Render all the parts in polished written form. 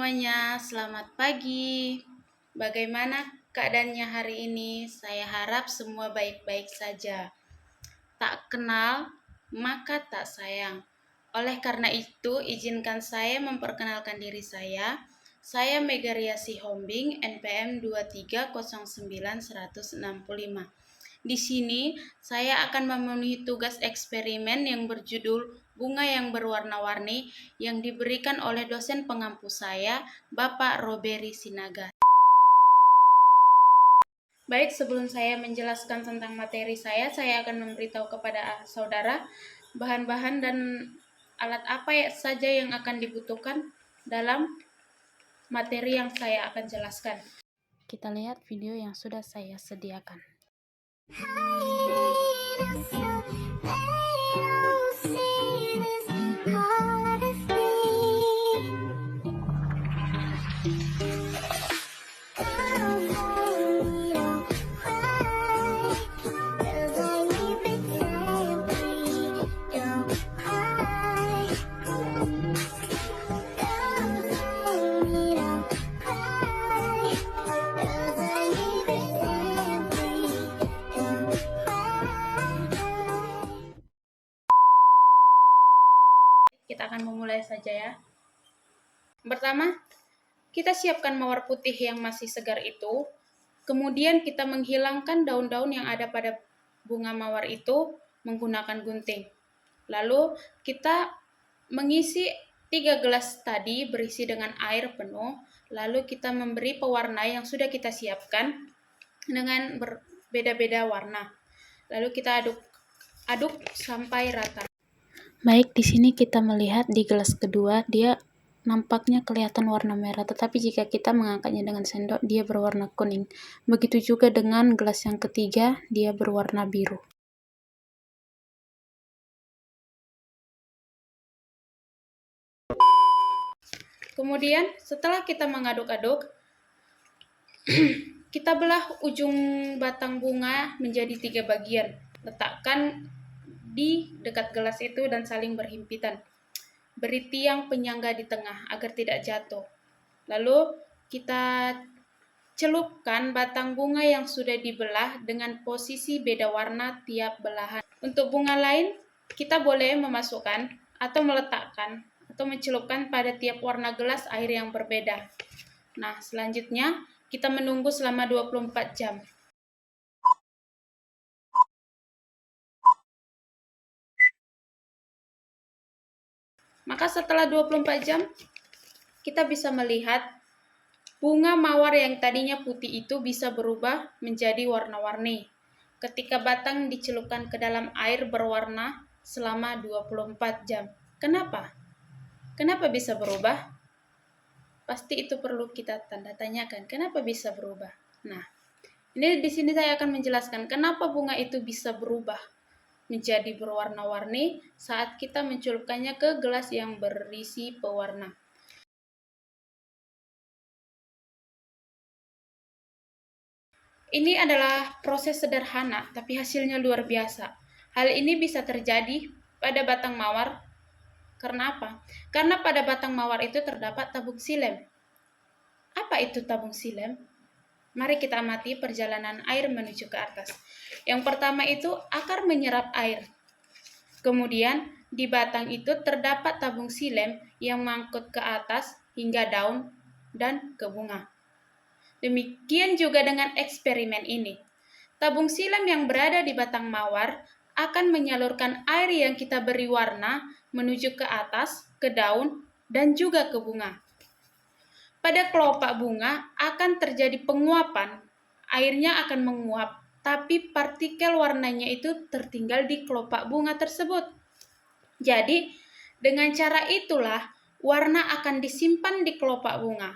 semuanya, selamat pagi. Bagaimana keadaannya hari ini? Saya harap semua baik-baik saja. Tak kenal, maka tak sayang. Oleh karena itu, izinkan saya memperkenalkan diri saya. Saya Megaria Sihombing, NPM 2309165. Di sini, saya akan memenuhi tugas eksperimen yang berjudul Bunga yang Berwarna-Warni yang diberikan oleh dosen pengampu saya, Bapak Roberi Sinaga. Baik, sebelum saya menjelaskan tentang materi saya akan memberitahu kepada saudara bahan-bahan dan alat apa saja yang akan dibutuhkan dalam materi yang saya akan jelaskan. Kita lihat video yang sudah saya sediakan. Kita akan memulai saja ya. Pertama, kita siapkan mawar putih yang masih segar itu. Kemudian kita menghilangkan daun-daun yang ada pada bunga mawar itu menggunakan gunting. Lalu kita mengisi 3 gelas tadi berisi dengan air penuh. Lalu kita memberi pewarna yang sudah kita siapkan dengan berbeda-beda warna. Lalu kita aduk sampai rata. Baik, di sini kita melihat di gelas kedua dia nampaknya kelihatan warna merah, tetapi jika kita mengangkatnya dengan sendok dia berwarna kuning. Begitu juga dengan gelas yang ketiga, dia berwarna biru. Kemudian setelah kita mengaduk-aduk, kita belah ujung batang bunga menjadi 3 bagian. Letakkan di dekat gelas itu dan saling berhimpitan. Beri tiang penyangga di tengah agar tidak jatuh. Lalu kita celupkan batang bunga yang sudah dibelah dengan posisi beda warna tiap belahan. Untuk bunga lain, kita boleh memasukkan atau meletakkan atau mencelupkan pada tiap warna gelas air yang berbeda. Nah, selanjutnya kita menunggu selama 24 jam. Maka setelah 24 jam, kita bisa melihat bunga mawar yang tadinya putih itu bisa berubah menjadi warna-warni ketika batang dicelupkan ke dalam air berwarna selama 24 jam. Kenapa? Kenapa bisa berubah? Pasti itu perlu kita tanda tanyakan. Kenapa bisa berubah? Nah, ini di sini saya akan menjelaskan kenapa bunga itu bisa berubah menjadi berwarna-warni saat kita mencelupkannya ke gelas yang berisi pewarna. Ini adalah proses sederhana, tapi hasilnya luar biasa. Hal ini bisa terjadi pada batang mawar. Karena apa? Karena pada batang mawar itu terdapat tabung silem. Apa itu tabung silem? Mari kita amati perjalanan air menuju ke atas. Yang pertama itu akar menyerap air. Kemudian di batang itu terdapat tabung silem yang mangkut ke atas hingga daun dan ke bunga. Demikian juga dengan eksperimen ini. Tabung silem yang berada di batang mawar akan menyalurkan air yang kita beri warna menuju ke atas, ke daun, dan juga ke bunga. Pada kelopak bunga akan terjadi penguapan, airnya akan menguap, tapi partikel warnanya itu tertinggal di kelopak bunga tersebut. Jadi, dengan cara itulah warna akan disimpan di kelopak bunga.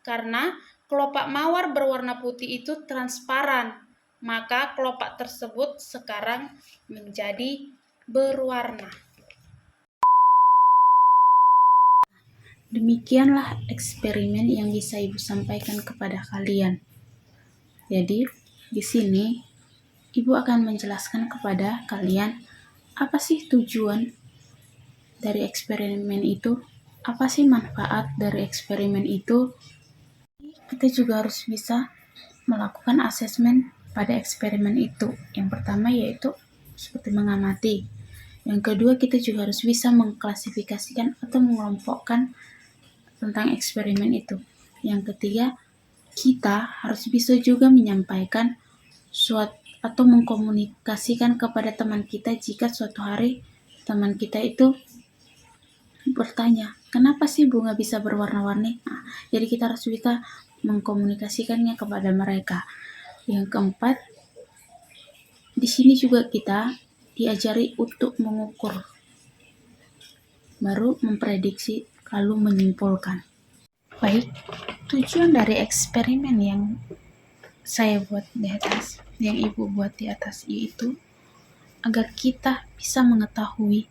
Karena kelopak mawar berwarna putih itu transparan, maka kelopak tersebut sekarang menjadi berwarna. Demikianlah eksperimen yang bisa Ibu sampaikan kepada kalian. Jadi, di sini Ibu akan menjelaskan kepada kalian apa sih tujuan dari eksperimen itu. Apa sih manfaat dari eksperimen itu? Kita juga harus bisa melakukan asesmen pada eksperimen itu. Yang pertama yaitu seperti mengamati. Yang kedua, kita juga harus bisa mengklasifikasikan atau mengelompokkan tentang eksperimen itu. Yang ketiga, kita harus bisa juga menyampaikan suatu atau mengkomunikasikan kepada teman kita jika suatu hari teman kita itu bertanya, kenapa sih bunga bisa berwarna-warni? Nah, jadi kita harus bisa mengkomunikasikannya kepada mereka. Yang keempat, di sini juga kita diajari untuk mengukur, baru memprediksi, lalu menyimpulkan. Baik, tujuan dari eksperimen yang saya buat di atas, yang ibu buat di atas, yaitu agar kita bisa mengetahui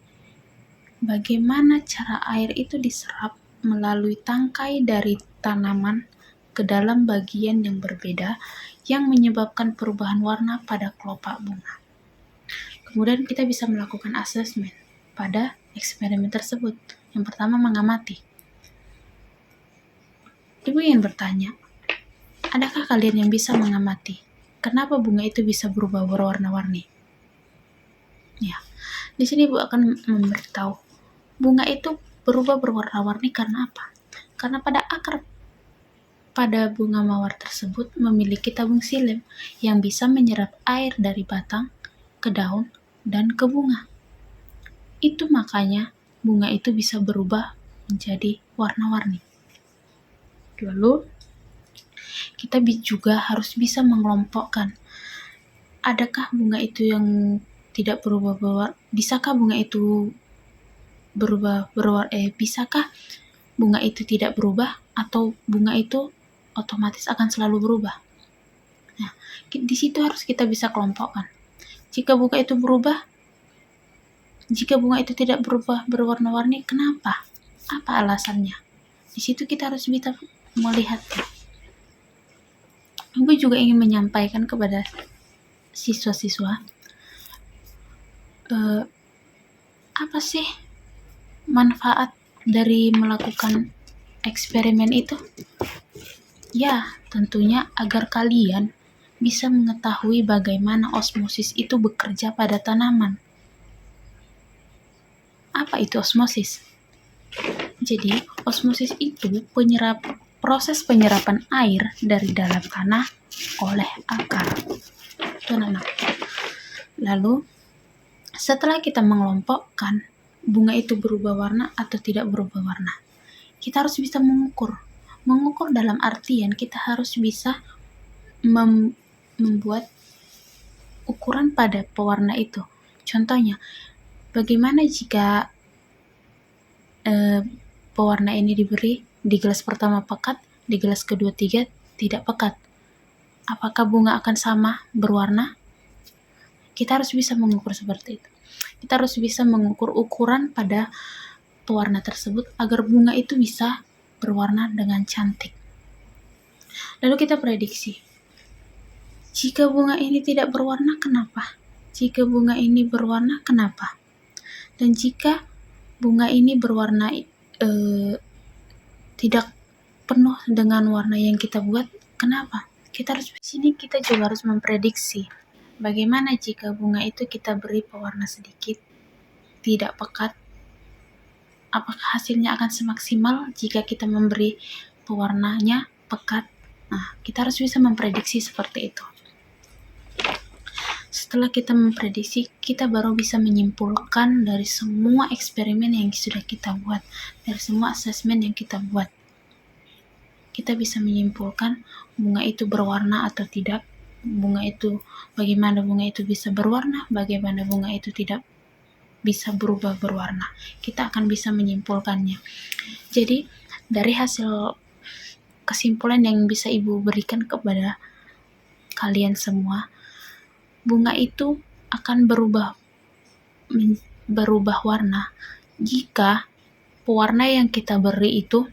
bagaimana cara air itu diserap melalui tangkai dari tanaman ke dalam bagian yang berbeda yang menyebabkan perubahan warna pada kelopak bunga. Kemudian kita bisa melakukan asesmen pada eksperimen tersebut. Yang pertama, mengamati. Ibu ingin bertanya, adakah kalian yang bisa mengamati kenapa bunga itu bisa berubah berwarna-warni? Ya, di sini Ibu akan memberitahu bunga itu berubah berwarna-warni karena apa? Karena pada akar pada bunga mawar tersebut memiliki tabung xilem yang bisa menyerap air dari batang ke daun dan ke bunga. Itu makanya bunga itu bisa berubah menjadi warna-warni. Lalu kita juga harus bisa mengelompokkan, adakah bunga itu yang tidak berubah, bisakah bunga itu bisakah bunga itu tidak berubah atau bunga itu otomatis akan selalu berubah. Nah, di situ harus kita bisa kelompokkan. Jika bunga itu berubah, jika bunga itu tidak berubah berwarna-warni, kenapa? Apa alasannya? Di situ kita harus bisa melihatnya. Ibu juga ingin menyampaikan kepada siswa-siswa, apa sih manfaat dari melakukan eksperimen itu? Ya, tentunya agar kalian bisa mengetahui bagaimana osmosis itu bekerja pada tanaman. Apa itu osmosis? Jadi, osmosis itu proses penyerapan air dari dalam tanah oleh akar. Lalu, setelah kita mengelompokkan bunga itu berubah warna atau tidak berubah warna, kita harus bisa mengukur. Mengukur dalam artian kita harus bisa membuat ukuran pada pewarna itu. Contohnya, bagaimana jika pewarna ini diberi di gelas pertama pekat, di gelas kedua tidak pekat? Apakah bunga akan sama berwarna? Kita harus bisa mengukur seperti itu. Kita harus bisa mengukur ukuran pada pewarna tersebut agar bunga itu bisa berwarna dengan cantik. Lalu kita prediksi. Jika bunga ini tidak berwarna, kenapa? Jika bunga ini berwarna, kenapa? Dan jika bunga ini berwarna tidak penuh dengan warna yang kita buat, kenapa? Kita harus di sini kita juga harus memprediksi. Bagaimana jika bunga itu kita beri pewarna sedikit, tidak pekat? Apakah hasilnya akan semaksimal jika kita memberi pewarnanya pekat? Nah, kita harus bisa memprediksi seperti itu. Setelah kita memprediksi, kita baru bisa menyimpulkan dari semua eksperimen yang sudah kita buat, dari semua asesmen yang kita buat. Kita bisa menyimpulkan bunga itu berwarna atau tidak, bagaimana bunga itu bisa berwarna, bagaimana bunga itu tidak bisa berubah berwarna. Kita akan bisa menyimpulkannya. Jadi, dari hasil kesimpulan yang bisa Ibu berikan kepada kalian semua, bunga itu akan berubah warna jika pewarna yang kita beri itu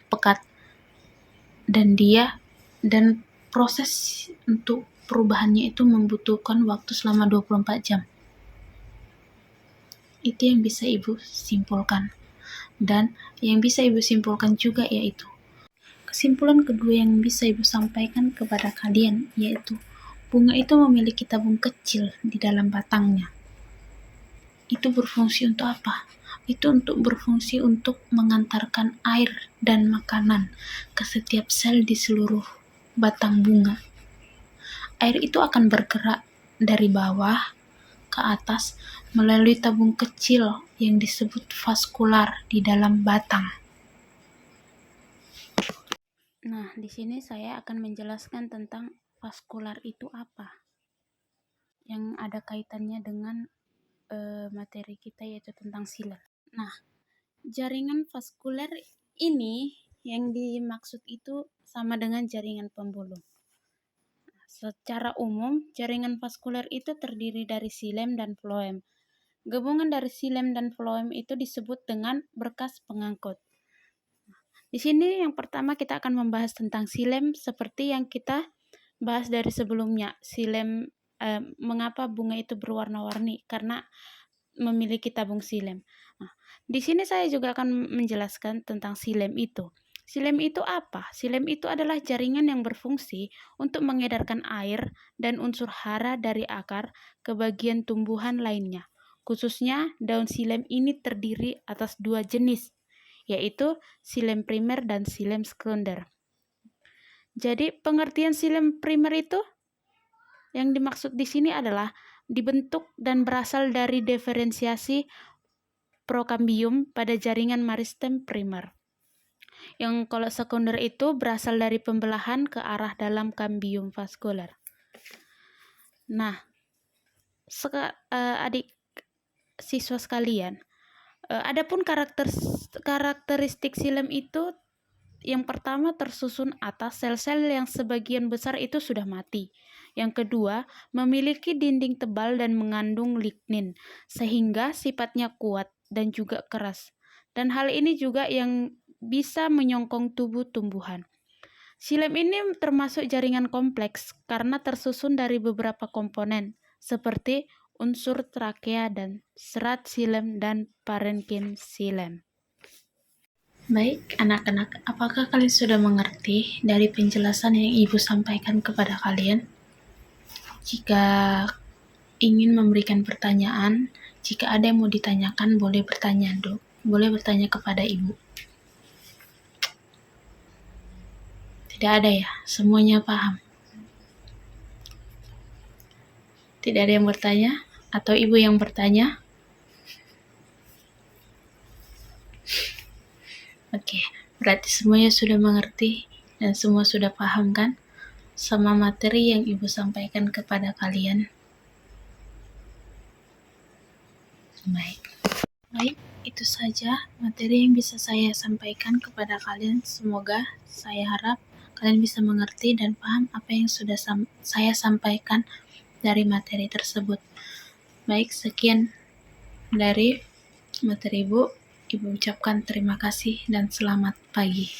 pekat dan proses untuk perubahannya itu membutuhkan waktu selama 24 jam. Itu yang bisa Ibu simpulkan. Dan yang bisa Ibu simpulkan juga yaitu kesimpulan kedua yang bisa Ibu sampaikan kepada kalian yaitu bunga itu memiliki tabung kecil di dalam batangnya. Itu berfungsi untuk apa? Itu untuk berfungsi untuk mengantarkan air dan makanan ke setiap sel di seluruh batang bunga. Air itu akan bergerak dari bawah ke atas melalui tabung kecil yang disebut vaskular di dalam batang. Nah, di sini saya akan menjelaskan tentang vaskular itu apa, yang ada kaitannya dengan materi kita yaitu tentang siler. Nah, jaringan vaskuler ini yang dimaksud itu sama dengan jaringan pembuluh. Secara umum, jaringan vaskuler itu terdiri dari xilem dan floem. Gabungan dari xilem dan floem itu disebut dengan berkas pengangkut. Di sini yang pertama kita akan membahas tentang xilem seperti yang kita bahas dari sebelumnya. Xilem, mengapa bunga itu berwarna-warni? Karena memiliki tabung xilem. Nah, di sini saya juga akan menjelaskan tentang xilem itu. Xilem itu apa? Xilem itu adalah jaringan yang berfungsi untuk mengedarkan air dan unsur hara dari akar ke bagian tumbuhan lainnya. Khususnya daun xilem ini terdiri atas dua jenis, yaitu xilem primer dan xilem sekunder. Jadi pengertian xilem primer itu yang dimaksud di sini adalah dibentuk dan berasal dari diferensiasi prokambium pada jaringan meristem primer. Yang kalau sekunder itu berasal dari pembelahan ke arah dalam kambium vaskuler. Nah, adik siswa sekalian, adapun karakteristik xilem itu yang pertama tersusun atas sel-sel yang sebagian besar itu sudah mati. Yang kedua, memiliki dinding tebal dan mengandung lignin, sehingga sifatnya kuat dan juga keras. Dan hal ini juga yang bisa menyongkong tubuh tumbuhan. Xilem ini termasuk jaringan kompleks karena tersusun dari beberapa komponen, seperti unsur trakea dan serat xilem dan parenkim xilem. Baik, anak-anak, apakah kalian sudah mengerti dari penjelasan yang Ibu sampaikan kepada kalian? Jika ingin memberikan pertanyaan, jika ada yang mau ditanyakan, boleh bertanya, boleh bertanya kepada Ibu. Tidak ada ya? Semuanya paham? Tidak ada yang bertanya? Atau Ibu yang bertanya? Oke, berarti semuanya sudah mengerti dan semua sudah paham kan sama materi yang Ibu sampaikan kepada kalian? Baik, itu saja materi yang bisa saya sampaikan kepada kalian. Semoga saya harap kalian bisa mengerti dan paham apa yang sudah saya sampaikan dari materi tersebut. Baik, sekian dari materi Ibu. Ibu ucapkan terima kasih dan selamat pagi.